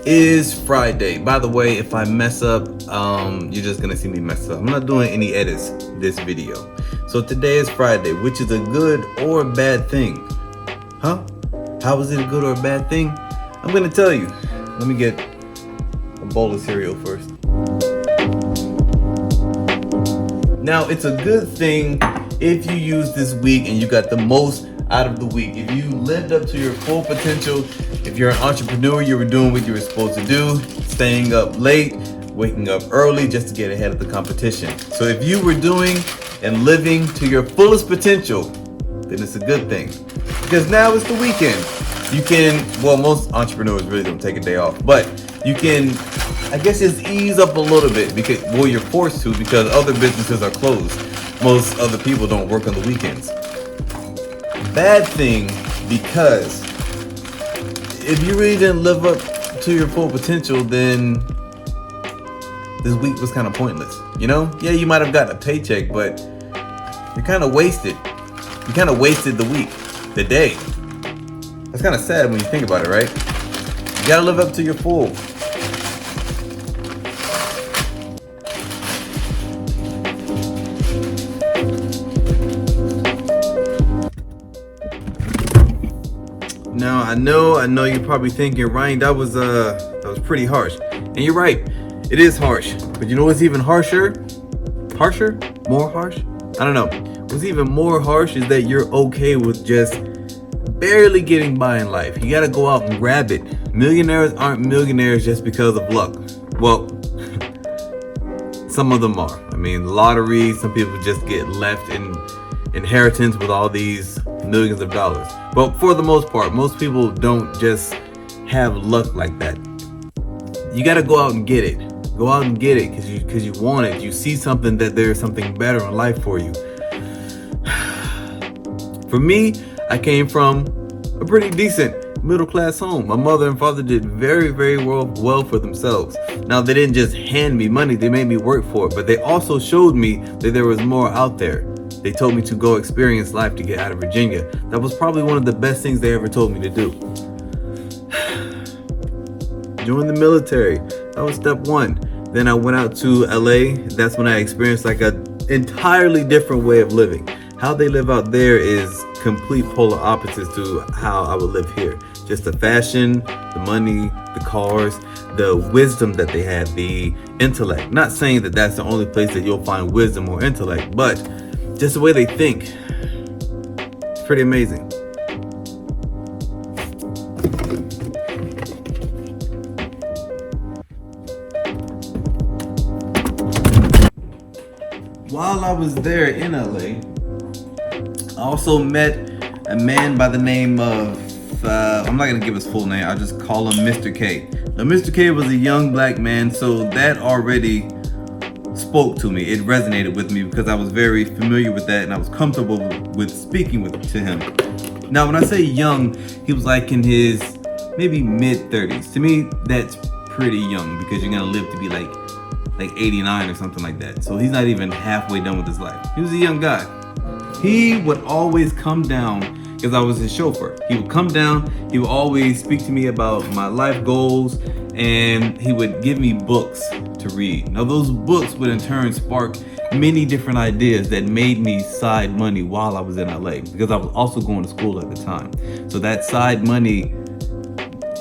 is Friday. By the way, if I mess up, you're just gonna see me mess up. I'm not doing any edits this video. So today is Friday, which is a good or a bad thing. Huh? How is it a good or a bad thing? I'm gonna tell you. Let me get a bowl of cereal first. Now, it's a good thing if you use this week and you got the most out of the week. If you lived up to your full potential, if you're an entrepreneur, you were doing what you were supposed to do, staying up late, waking up early just to get ahead of the competition. So if you were doing and living to your fullest potential, then it's a good thing. Because now it's the weekend. You can, well, most entrepreneurs really don't take a day off, but you can, I guess, just ease up a little bit because, well, you're forced to because other businesses are closed. Most other people don't work on the weekends. Bad thing, because if you really didn't live up to your full potential, then this week was kind of pointless. You know? Yeah, you might have gotten a paycheck, but you kind of wasted. You kind of wasted the week, the day. That's kind of sad when you think about it, right? You gotta live up to your full. Now I know you're probably thinking, Ryan, that was pretty harsh. And you're right, it is harsh. But you know what's even harsher? Harsher? More harsh? I don't know. What's even more harsh is that you're okay with just barely getting by in life. You gotta go out and grab it. Millionaires aren't millionaires just because of luck. Well, some of them are. I mean, lottery, some people just get left in inheritance with all these millions of dollars. But for the most part, most people don't just have luck like that. You gotta go out and get it. Go out and get it because you want it. You see something that there's something better in life for you. For me, I came from a pretty decent middle-class home. My mother and father did very, very well for themselves. Now, they didn't just hand me money, they made me work for it, but they also showed me that there was more out there. They told me to go experience life to get out of Virginia. That was probably one of the best things they ever told me to do. Join the military. That was step one. Then I went out to LA. That's when I experienced like an entirely different way of living. How they live out there is complete polar opposites to how I would live here. Just the fashion, the money, the cars, the wisdom that they have, the intellect. Not saying that that's the only place that you'll find wisdom or intellect, but just the way they think. It's pretty amazing. While I was there in LA, I also met a man by the name of, I'm not gonna give his full name, I'll just call him Mr. K. Now, Mr. K was a young black man, so that already spoke to me. It resonated with me because I was very familiar with that and I was comfortable with speaking to him. Now, when I say young, he was like in his maybe mid-30s. To me, that's pretty young because you're gonna live to be like 89 or something like that. So he's not even halfway done with his life. He was a young guy. He would always come down because I was his chauffeur. He would come down, he would always speak to me about my life goals, and he would give me books to read. Now those books would in turn spark many different ideas that made me side money while I was in LA because I was also going to school at the time. So that side money,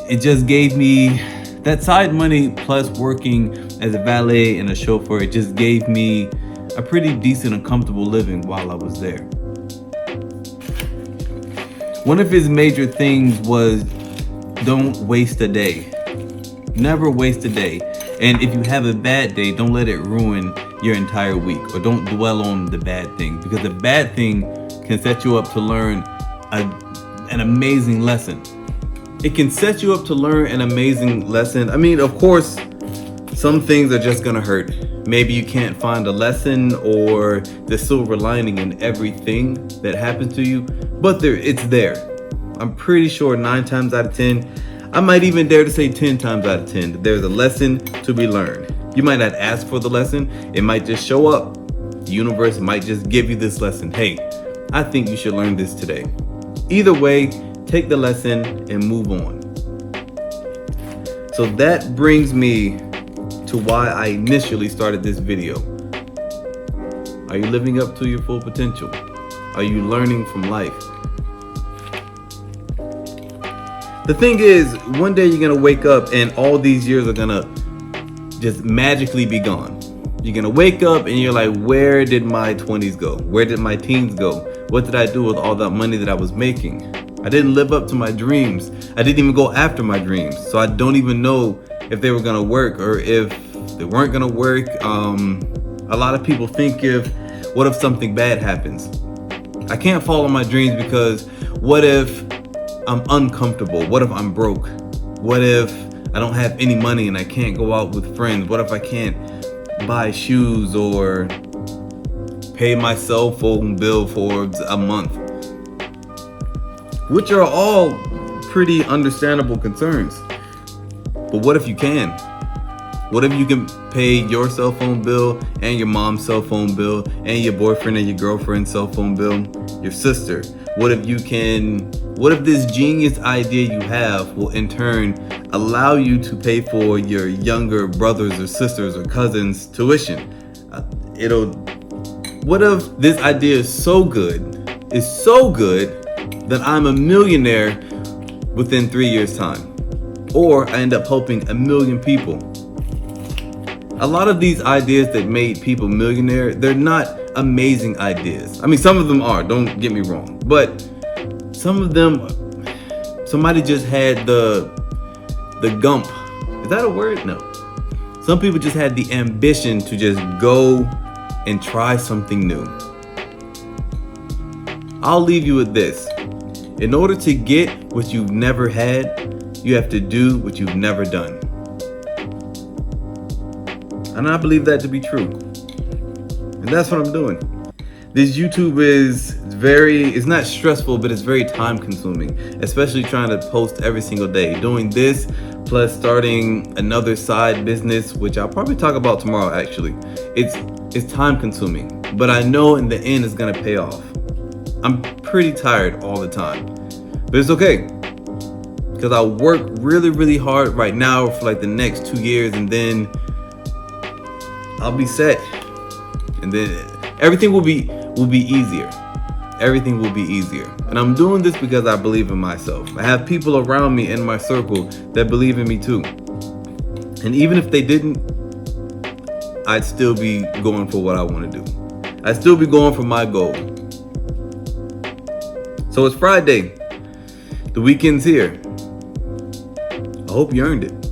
it just gave me, that side money plus working as a valet and a chauffeur, it just gave me a pretty decent and comfortable living while I was there. One of his major things was don't waste a day. Never waste a day. And if you have a bad day, don't let it ruin your entire week, or don't dwell on the bad thing, because the bad thing can set you up to learn an amazing lesson. It can set you up to learn an amazing lesson. I mean, of course, some things are just gonna hurt. Maybe you can't find a lesson or the silver lining in everything that happens to you, but it's there. I'm pretty sure 9 times out of 10, I might even dare to say 10 times out of 10, that there's a lesson to be learned. You might not ask for the lesson, it might just show up. The universe might just give you this lesson. Hey, I think you should learn this today. Either way, take the lesson and move on. So that brings me to why I initially started this video. Are you living up to your full potential? Are you learning from life? The thing is, one day you're gonna wake up and all these years are gonna just magically be gone. You're gonna wake up and you're like, where did my 20s go? Where did my teens go? What did I do with all that money that I was making? I didn't live up to my dreams. I didn't even go after my dreams. So I don't even know if they were gonna work or if they weren't gonna work. A lot of people think what if something bad happens? I can't follow my dreams because what if I'm uncomfortable? What if I'm broke? What if I don't have any money and I can't go out with friends? What if I can't buy shoes or pay my cell phone bill for a month? Which are all pretty understandable concerns. But what if you can? What if you can pay your cell phone bill and your mom's cell phone bill and your boyfriend and your girlfriend's cell phone bill, your sister? What if this genius idea you have will in turn allow you to pay for your younger brothers or sisters or cousins' tuition? What if this idea is so good that I'm a millionaire within 3 years' time? Or I end up helping 1 million people. A lot of these ideas that made people millionaire, they're not amazing ideas. I mean, some of them are, don't get me wrong. But some of them, somebody just had the gump. Is that a word? No. Some people just had the ambition to just go and try something new. I'll leave you with this. In order to get what you've never had, you have to do what you've never done. And I believe that to be true. And that's what I'm doing. This YouTube it's not stressful, but it's very time consuming, especially trying to post every single day. Doing this plus starting another side business, which I'll probably talk about tomorrow actually. It's time consuming, but I know in the end it's gonna pay off. I'm pretty tired all the time, but it's okay. Because I'll work really, really hard right now for like the next 2 years and then I'll be set. And then everything will be easier. Everything will be easier. And I'm doing this because I believe in myself. I have people around me in my circle that believe in me too. And even if they didn't, I'd still be going for what I want to do. I'd still be going for my goal. So it's Friday. The weekend's here. I hope you earned it.